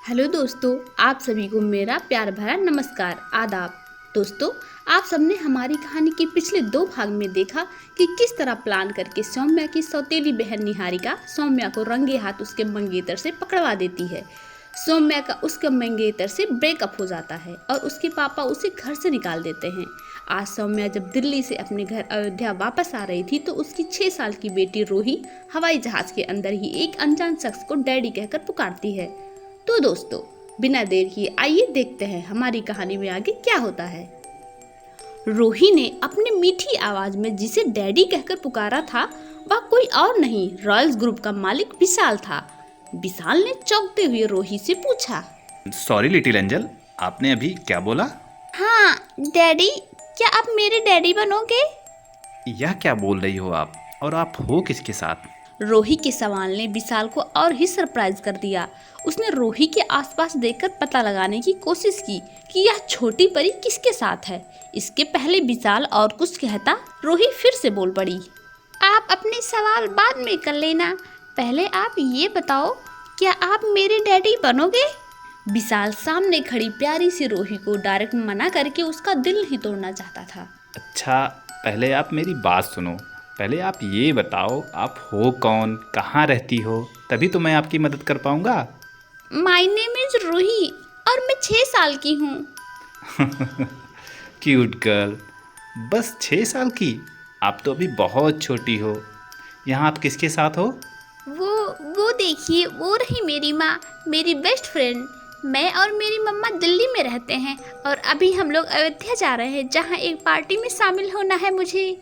Hello दोस्तों, आप सभी को मेरा प्यार भरा नमस्कार आदाब। दोस्तों, आप सबने हमारी कहानी के पिछले 2 भाग में देखा कि किस तरह प्लान करके सौम्या की सौतेली बहन निहारिका सौम्या को रंगे हाथ उसके मंगेतर से पकड़वा देती है। सौम्या का उसके मंगेतर से ब्रेकअप हो जाता है और उसके पापा उसे घर से निकाल देते हैं। आज सौम्या जब दिल्ली से अपने घर अयोध्या वापस आ रही थी तो उसकी 6 साल की बेटी रोही हवाई जहाज के अंदर ही एक अनजान शख्स को डैडी कहकर पुकारती है। तो दोस्तों, बिना देर किए आइए देखते हैं हमारी कहानी में आगे क्या होता है। रोही ने अपनी मीठी आवाज में जिसे डैडी कहकर पुकारा था वह कोई और नहीं, रॉयल्स ग्रुप का मालिक विशाल था। विशाल ने चौंकते हुए रोही से पूछा, सॉरी लिटिल एंजल, आपने अभी क्या बोला? हाँ डैडी, क्या आप मेरे डैडी बनोगे? यह क्या बोल रही हो आप? और आप हो किसके साथ? रोही के सवाल ने विशाल को और ही सरप्राइज कर दिया। उसने रोही के आसपास देखकर पता लगाने की कोशिश की कि यह छोटी परी किसके साथ है। इसके पहले विशाल और कुछ कहता, रोही फिर से बोल पड़ी, आप अपने सवाल बाद में कर लेना, पहले आप ये बताओ, क्या आप मेरे डैडी बनोगे? विशाल सामने खड़ी प्यारी सी रोही को डायरेक्ट मना करके उसका दिल ही तोड़ना चाहता था। अच्छा, पहले आप मेरी बात सुनो। पहले आप ये बताओ, आप हो कौन, कहाँ रहती हो, तभी तो मैं आपकी मदद कर पाऊँगा। माय नेम इज रूही और मैं 6 साल की हूँ। क्यूट गर्ल, बस 6 साल की? आप तो अभी बहुत छोटी हो। यहाँ आप किसके साथ हो? वो देखिए, वो रही मेरी माँ, मेरी बेस्ट फ्रेंड। मैं और मेरी मम्मा दिल्ली में रहते हैं और अभी हम लोग अयोध्या जा रहे हैं जहाँ एक पार्टी में शामिल होना है मुझे।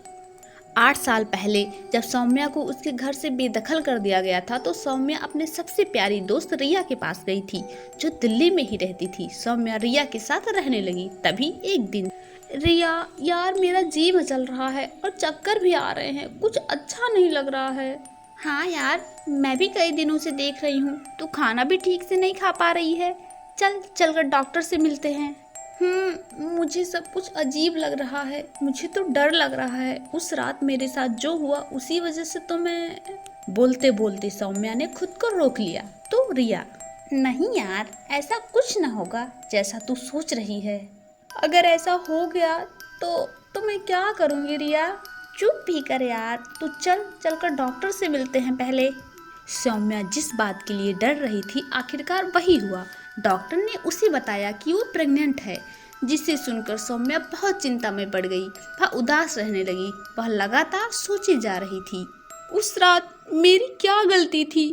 8 साल पहले जब सौम्या को उसके घर से बेदखल कर दिया गया था तो सौम्या अपने सबसे प्यारी दोस्त रिया के पास गई थी जो दिल्ली में ही रहती थी। सौम्या रिया के साथ रहने लगी। तभी एक दिन, रिया यार मेरा जी मचल रहा है और चक्कर भी आ रहे हैं, कुछ अच्छा नहीं लग रहा है। हाँ यार, मैं भी कई दिनों से देख रही हूँ, तू खाना भी ठीक से नहीं खा पा रही है। चलकर डॉक्टर से मिलते हैं। मुझे सब कुछ अजीब लग रहा है, मुझे तो डर लग रहा है। उस रात मेरे साथ जो हुआ उसी वजह से तो मैं। बोलते बोलते सौम्या ने खुद को रोक लिया तो रिया, नहीं यार, ऐसा कुछ ना होगा जैसा तू सोच रही है। अगर ऐसा हो गया तो मैं क्या करूँगी रिया? चुप भी कर यार, तू चलकर डॉक्टर से मिलते हैं पहले। सौम्या जिस बात के लिए डर रही थी आखिरकार वही हुआ। डॉक्टर ने उसे बताया कि वो प्रेग्नेंट है, जिसे सुनकर सौम्या बहुत चिंता में पड़ गई। वह उदास रहने लगी, वह लगातार सोची जा रही थी। उस रात मेरी क्या गलती थी?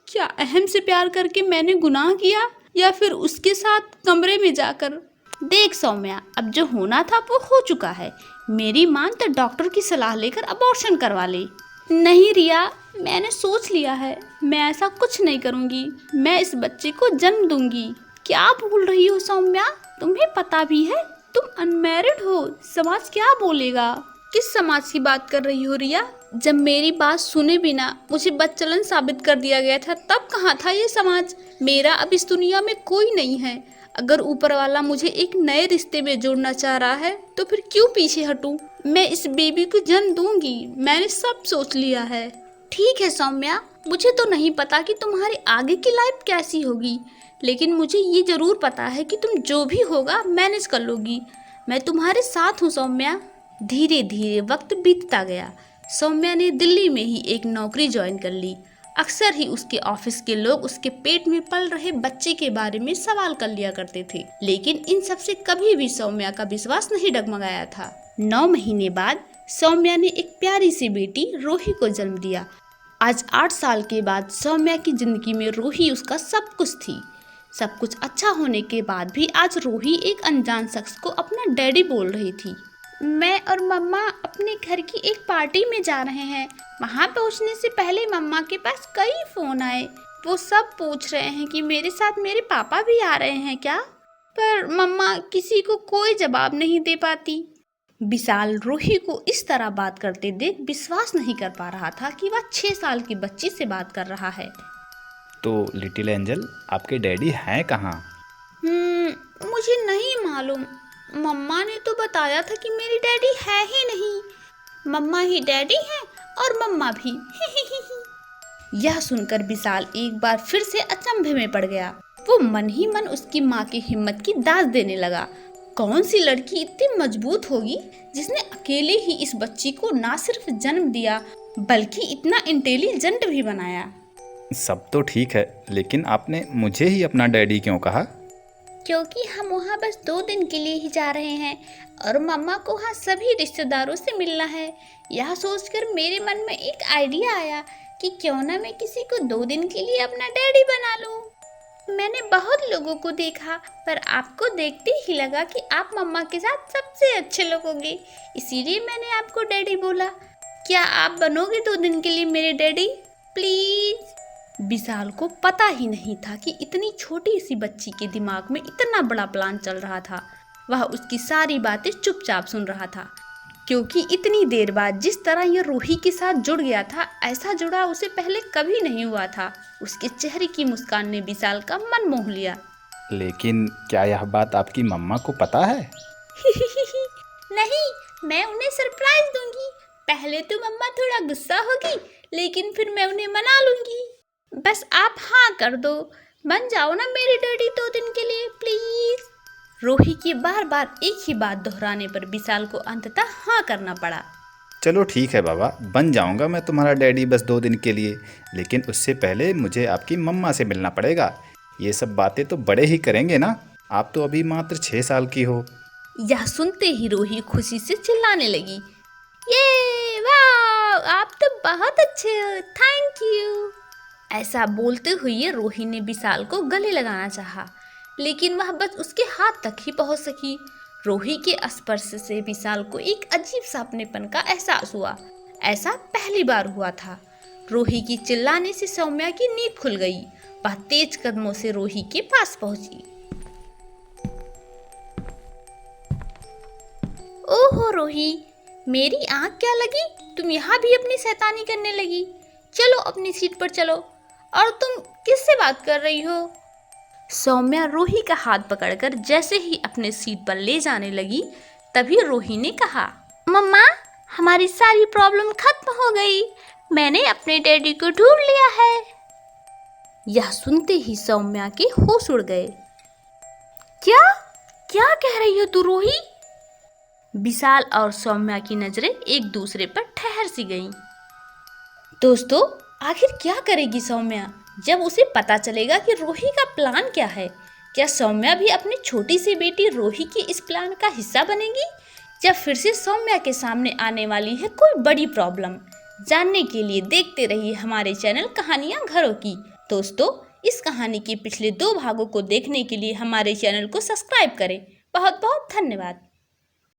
क्या अहम से प्यार करके मैंने गुनाह किया या फिर उसके साथ कमरे में जाकर? देख सौम्या, अब जो होना था वो हो चुका है। मेरी मान तो डॉक्टर की सलाह लेकर अबॉर्शन करवा ले। नहीं रिया, मैंने सोच लिया है, मैं ऐसा कुछ नहीं करूंगी। मैं इस बच्चे को जन्म दूंगी। क्या बोल रही हो सौम्या? तुम्हें पता भी है तुम अनमैरिड हो, समाज क्या बोलेगा? किस समाज की बात कर रही हो रिया? जब मेरी बात सुने बिना मुझे बदचलन साबित कर दिया गया था तब कहाँ था ये समाज? मेरा अब इस दुनिया में कोई नहीं है। अगर ऊपर वाला मुझे एक नए रिश्ते में जोड़ना चाह रहा है तो फिर क्यों पीछे हटूं? मैं इस बेबी को जन्म दूंगी, मैंने सब सोच लिया है। ठीक है सौम्या, मुझे तो नहीं पता कि तुम्हारी आगे की लाइफ कैसी होगी, लेकिन मुझे ये जरूर पता है कि तुम जो भी होगा मैनेज कर लोगी। मैं तुम्हारे साथ हूँ सौम्या। धीरे धीरे वक्त बीतता गया। सौम्या ने दिल्ली में ही एक नौकरी ज्वाइन कर ली। अक्सर ही उसके ऑफिस के लोग उसके पेट में पल रहे बच्चे के बारे में सवाल कर लिया करते थे, लेकिन इन सब से कभी भी सौम्या का विश्वास नहीं डगमगाया था। 9 महीने बाद सौम्या ने एक प्यारी सी बेटी रोही को जन्म दिया। आज 8 साल के बाद सौम्या की जिंदगी में रोही उसका सब कुछ थी। सब कुछ अच्छा होने के बाद भी आज रोही एक अनजान शख्स को अपना डैडी बोल रही थी। मैं और मम्मा अपने घर की एक पार्टी में जा रहे हैं। वहाँ पहुँचने से पहले मम्मा के पास कई फोन आए। वो सब पूछ रहे हैं कि मेरे साथ मेरे पापा भी आ रहे हैं क्या, पर मम्मा किसी को कोई जवाब नहीं दे पाती। विशाल रोही को इस तरह बात करते देख विश्वास नहीं कर पा रहा था कि वह 6 साल की बच्ची से बात कर रहा है। तो लिटिल एंजल, आपके डैडी हैं कहाँ? मुझे नहीं मालूम। मम्मा ने तो बताया था कि मेरी डैडी है ही नहीं। मम्मा ही डैडी हैं और मम्मा भी। यह सुनकर विशाल एक बार फिर से अचंभे में पड़ गया। वो मन ही मन उसकी माँ की हिम्मत की दाद देने लगा। कौन सी लड़की इतनी मजबूत होगी जिसने अकेले ही इस बच्ची को ना सिर्फ जन्म दिया बल्कि इतना इंटेलिजेंट भी बनाया। सब तो ठीक है, लेकिन आपने मुझे ही अपना डैडी क्यों कहा? क्योंकि हम वहाँ बस 2 दिन के लिए ही जा रहे हैं और मम्मा को वहाँ सभी रिश्तेदारों से मिलना है। यह सोचकर मेरे मन में एक आइडिया आया कि क्यों ना मैं किसी को 2 दिन के लिए अपना डैडी बना लूँ। मैंने बहुत लोगों को देखा पर आपको देखते ही लगा कि आप मम्मा के साथ सबसे अच्छे लोग होंगे, इसीलिए मैंने आपको डैडी बोला। क्या आप बनोगे 2 दिन के लिए मेरे डैडी प्लीज? विशाल को पता ही नहीं था कि इतनी छोटी सी बच्ची के दिमाग में इतना बड़ा प्लान चल रहा था। वह उसकी सारी बातें चुपचाप सुन रहा था, क्योंकि इतनी देर बाद जिस तरह यह रूही के साथ जुड़ गया था, ऐसा जुड़ा उसे पहले कभी नहीं हुआ था। उसके चेहरे की मुस्कान ने विशाल का मन मोह लिया। लेकिन क्या यह बात आपकी मम्मा को पता है? नहीं, मैं उन्हें सरप्राइज दूंगी। पहले तो मम्मा थोड़ा गुस्सा होगी, लेकिन फिर मैं उन्हें मना लूंगी। बस आप हाँ कर दो, बन जाओ ना मेरे डैडी 2 दिन के लिए प्लीज। रूही की बार बार एक ही बात दोहराने पर विशाल को अंततः हाँ करना पड़ा। चलो ठीक है बाबा, बन जाऊंगा मैं तुम्हारा डैडी बस 2 दिन के लिए, लेकिन उससे पहले मुझे आपकी मम्मा से मिलना पड़ेगा। ये सब बातें तो बड़े ही करेंगे ना, आप तो अभी मात्र 6 साल की हो। यह सुनते ही रूही खुशी से चिल्लाने लगी, ये वाह, आप तो बहुत अच्छे हो, थैंक यू। ऐसा बोलते हुए रूही ने विशाल को गले लगाना चाहा, लेकिन वह बस उसके हाथ तक ही पहुंच सकी। रूही के स्पर्श से विशाल को एक अजीब सा अपनेपन का एहसास हुआ। ऐसा पहली बार हुआ था। रूही की चिल्लाने से सौम्या की नींद खुल गई। वह तेज कदमों से रूही के पास पहुंची। ओहो रूही, मेरी आंख क्या लगी, तुम यहाँ भी अपनी शैतानी करने लगी। चलो अपनी सीट पर चलो। और तुम किससे बात कर रही हो? सौम्या रूही का हाथ पकड़कर जैसे ही अपने सीट पर ले जाने लगी, तभी रूही ने कहा, मम्मा, हमारी सारी प्रॉब्लम खत्म हो गई। मैंने अपने डैडी को ढूंढ लिया है। यह सुनते ही सौम्या के होश उड़ गए। क्या क्या कह रही हो तू रूही? विशाल और सौम्या की नजरें एक दूसरे पर ठहर सी गईं। दोस्तों, आखिर क्या करेगी सौम्या जब उसे पता चलेगा कि रूही का प्लान क्या है? क्या सौम्या भी अपनी छोटी सी बेटी रूही की इस प्लान का हिस्सा बनेगी, या फिर से सौम्या के सामने आने वाली है कोई बड़ी प्रॉब्लम? जानने के लिए देखते रहिए हमारे चैनल कहानियां घरों की। दोस्तों, इस कहानी के पिछले 2 भागों को देखने के लिए हमारे चैनल को सब्सक्राइब करें। बहुत बहुत धन्यवाद।